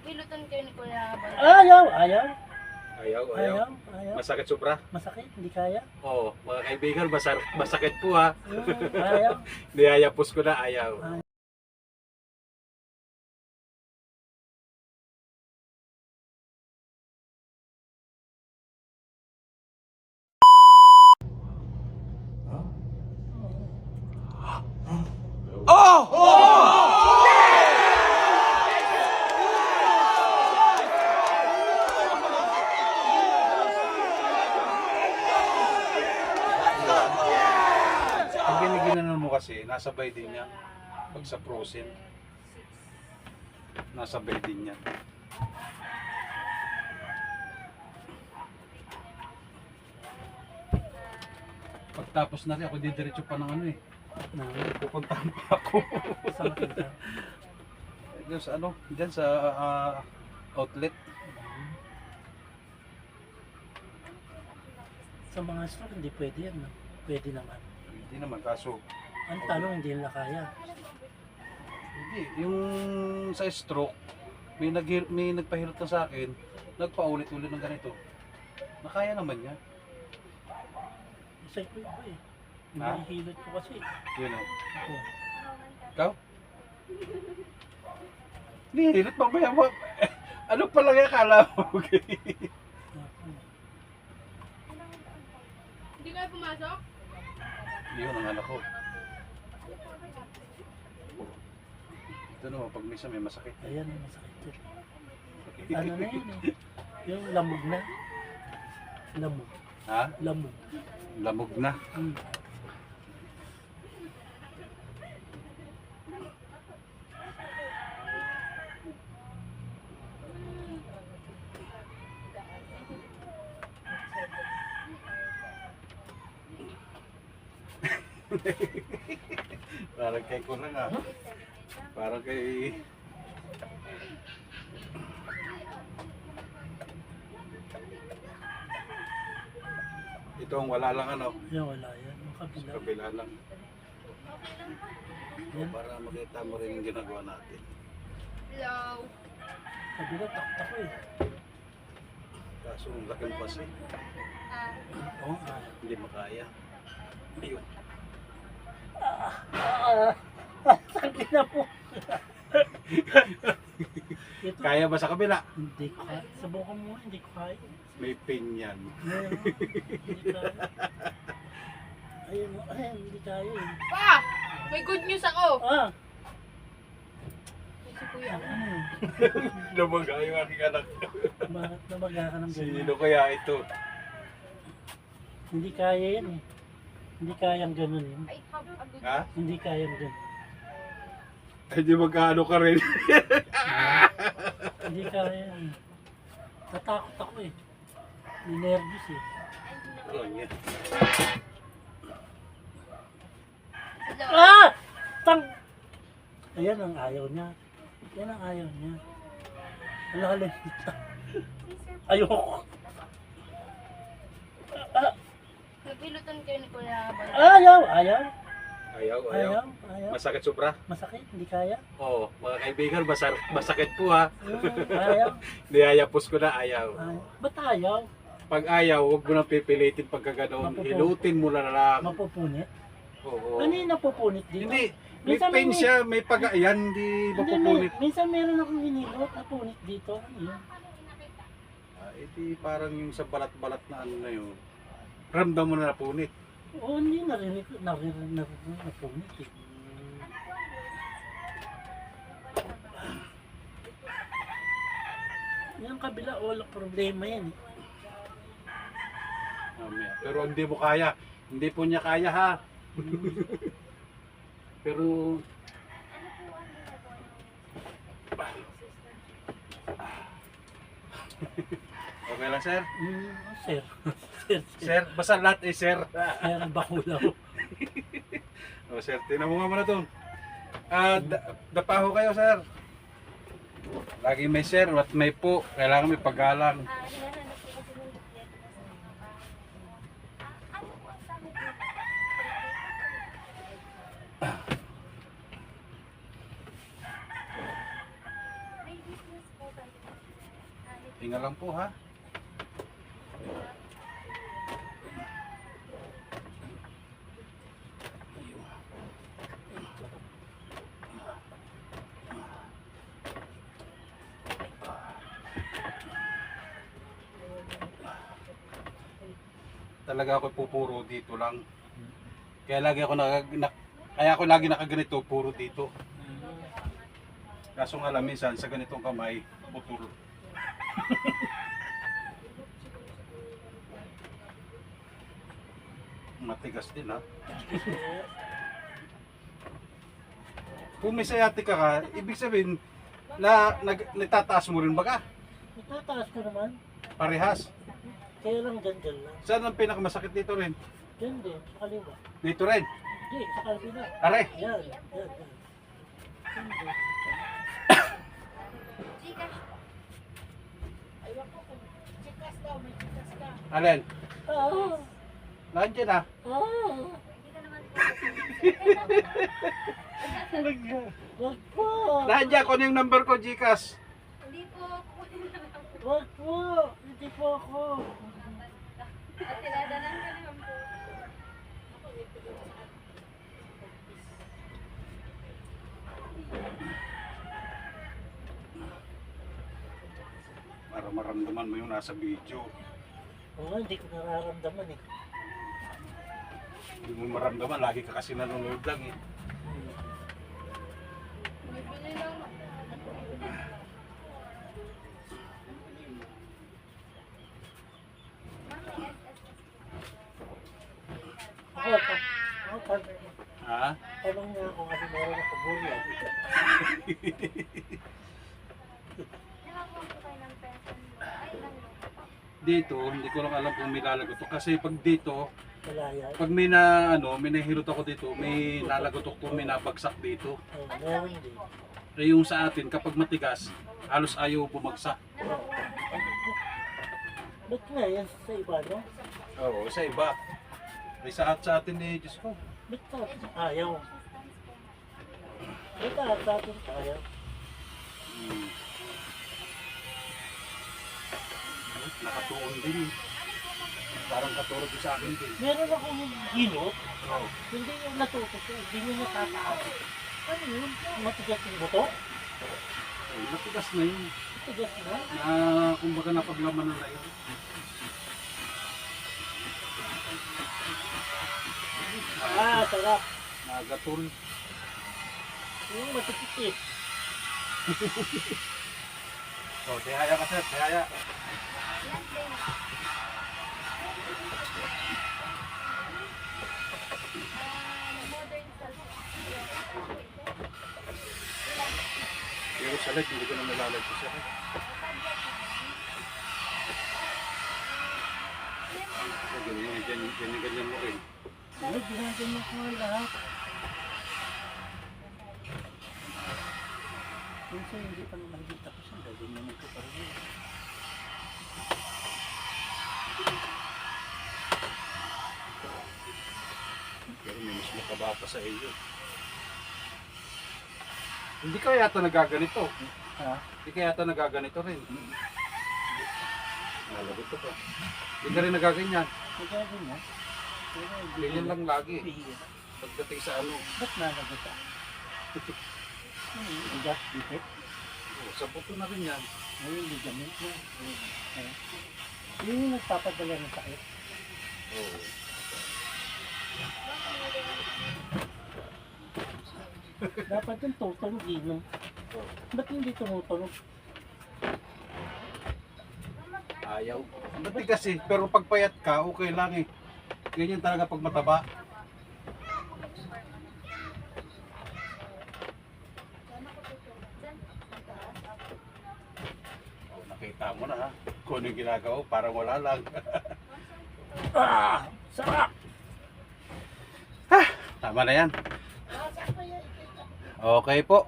Nagpilutan kayo ni Kuya Bal. Ayaw, ayaw. Ayaw. Ayaw. Masakit sobra? Masakit, hindi kaya. Oo, mga kaibigan, masakit po ha. Ayaw. Niyayapos ko na, ayaw. Ang giniginanon mo kasi, nasabay din yan. Pag sa frozen, nasabay din yan. Pagtapos na rin, ako didiretso pa ng ano eh. Pupuntahan pa ako. Saan kita? Diyan sa ano, diyan sa outlet. Sa mga store, hindi pwede yan. No? Pwede naman. Hindi naman, kaso Ang tanong, hindi nila kaya. hindi, yung sa stroke, may nagpahilot na sa akin, nagpaulit-ulit ng ganito. Nakaya naman niya. Isa ko iba eh. Yung Ha? mahihilot ko kasi. Yun o. Ako. Ikaw? Hindi, hilot mamaya mo. Ano pala yung akala mo? Ako. Hindi kayo pumasok? Yun ang anak ko. Ito naman, pag minsan may masakit. Ayan, masakit yun. Ano na yun eh. Yung lamog na. Lamog. Ha? Lamog. Lamog na. Hmm. Parang kay ko lang ah. Parang kay... Ito ang wala lang ano. Yan, wala yan. Yung kabila. Sa kabila lang. Yan. Para makita mo rin yung ginagawa natin. Hello. Kabila, takta ko eh. Kaso ang laking kasi. Oo. Hindi makaya. Ayun. Sakit na po. Ito, Kaya ba sa kabila? hindi ko kaya. Subukan mo, hindi ko kaya. May pain yan. Ayun, hindi kaya. Ayun, hindi kaya eh. Pa! May good news ako! Ah! Si Kuya. Ano? Lumaga yung aking anak. Bakit namaga ka ng ganyan? Sino kaya ito? Hindi kaya yan eh. Hindi kayang ganun yun. I have a good Ha? Hindi kayang ganun. Ay, di magkano ka rin. Hindi kaya yan. Natakot ako eh. Ninervous eh. Oh, yeah. Hello. Ah! Tang! Ayan ang ayaw niya. Yan ang ayaw niya. Alalim. Ayoko. Nagpilutan kayo ni Kuya Bal. Ayaw! Ayaw! Ayaw. Ayaw! Ayaw! Masakit sobra? Masakit, hindi kaya. Oo, mga kaibigan, masakit po ha. Ayaw. Niyayapos ko na, ayaw. Ayaw. Ba't ayaw? Pag ayaw, huwag mo nang pipilitin pagka ganoon. Mapupunit. Hilutin mo na lang. Mapupunit? Oo. Ano yung napupunit dito? Hindi. May Minsan pain may- siya, may ayan, hindi mapupunit. Minsan meron akong hinilot na punit dito. Ano yun? Iti parang yung sa balat-balat na ano na yun. Ramdam mo na napunit. Oo, hindi narinig na punit eh. Yung kabila, wala problema yan eh. Mamaya. Pero hindi mo kaya. Hindi po niya kaya ha. Pero okay lang sir? Sir. Sir. Sir, basta lahat eh sir. Sir, bakulaw. O sir, tinan mo nga muna to. Dapaho kayo sir. Lagi may sir at may po. Kailangan may paggalang. Hinga lang po ha. Talaga ako pupuro dito lang. Kaya lagi ako kaya ako lagi nakaganito, puro dito. Kaso nga lang minsan sa ganitong kamay, putol. Matigas din ha. Kung may sciatica ka, ibig sabihin nagtataas mo rin baga. Natataas ko naman. Parehas. Kaya lang dyan lang. Saan ang pinakamasakit dito rin? Dyan din, sa kaliwa. Dito rin. Hindi, sa kalbina. Are. Yan, yan, yan. Dyan din. Alin? Ah! Nandiyan na. Ah! Wag po! Nandiyan ko yung number ko, Gcash. Hindi po. Wag po! Hindi po ako. At tinadanan ka naman po. Para maramdaman mo yung nasa video. Oo, hindi ko nararamdaman eh. Hindi mo maramdaman, lagi ka kasi nanonood lang eh. Bibili lang. Ha? Tanong niya ako kasi meron ako bulian. Nakakuha po kayo ng peso. Ay, lang. Dito, hindi ko lang alam kung may lalagotok. Kasi pag dito, Malaya. pag may nahirot ako dito, may lalagotok ko, may nabagsak dito. Oh, meron din. Eh yung sa atin, kapag matigas, halos ayaw bumagsak. Ba't nga yan sa iba, no? Oo, sa iba. May sa atin eh, Diyos ko. Ba't sa atin ayaw? Ba't sa atin ayaw? Hmm. Nakatuon din eh. Parang katulad din sa akin din. Meron akong ginot. Oo. Hindi yung natutok ko, hindi nyo natataas. Ano yun? Matigas yung buto? Eh, matigas na yun. Matigas na? Na kumbaga napaglaman na yun. Ah, sarap. Nagatul. Yung matikit eh. So, tihaya ka sir, tihaya. Pero sa leg, hindi ko na nalalag ko siya. Ganyan mo rin. Ano, ginagawa ko nga lahat. Minsan hindi pa naman nakikita ko siya, gagawin naman ko pa rin. Pero may mas makaba pa sa iyo. Hindi ka yata nagaganito. Ha? Hindi ka yata nagaganito rin. Nalagot ko pa. Hindi ka rin nagaganyan. Nagagawin niya. Pero hindi Ganyan lang lagi. bihira. Pagdating sa ano. Ba't nalagot ka? Igat, dipit. Oh, sa buto na rin yan. Ngayon, ligament mo. Yun yung nagpapadala ng sakit. Oo. Dapat yung tutulog inom. Oh. Ba't hindi tumutunog? Ayaw. Matigas eh. Pero pag payat ka, okay lang eh. Ganyan talaga pag mataba. Oh, nakita mo na ha. Kung ano yung ginagawa, parang wala lang. Ah! Sarap! Tama na yan. Okay po.